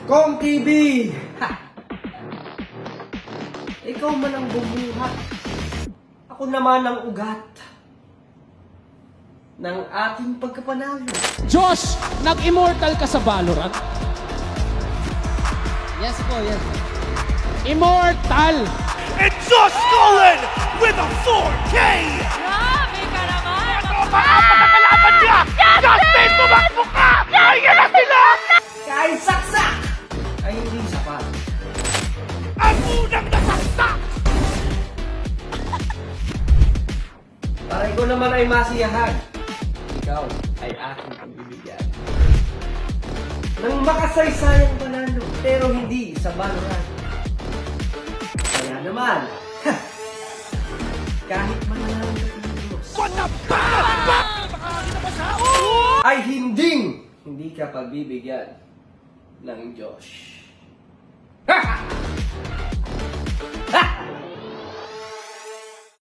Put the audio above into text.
Kong TV! Ha! Ikaw man ang bumuhat. Ako naman ang ugat ng ating pagkapanalo. Josh, nag-immortal ka sa Valorant? Yes po, yes. Immortal! And Josh Cullen with a 4K! Grabe ka naman! Ito ang mga apat na kalaban niya! Justin, tumakbo ka! Ayan na sila! Kahit saksak ay hindi sapat. Ang unang nasaksak! Para ikaw naman ay masiyahan, ikaw ay aking pagbibigyan ng makasaysayang panalo, pero hindi sa Valorant. Kaya naman, kahit mananalo ka ng Diyos, What the fuck? Nakakakita pa siya? ay hindi ka pagbibigyan ng Diyos.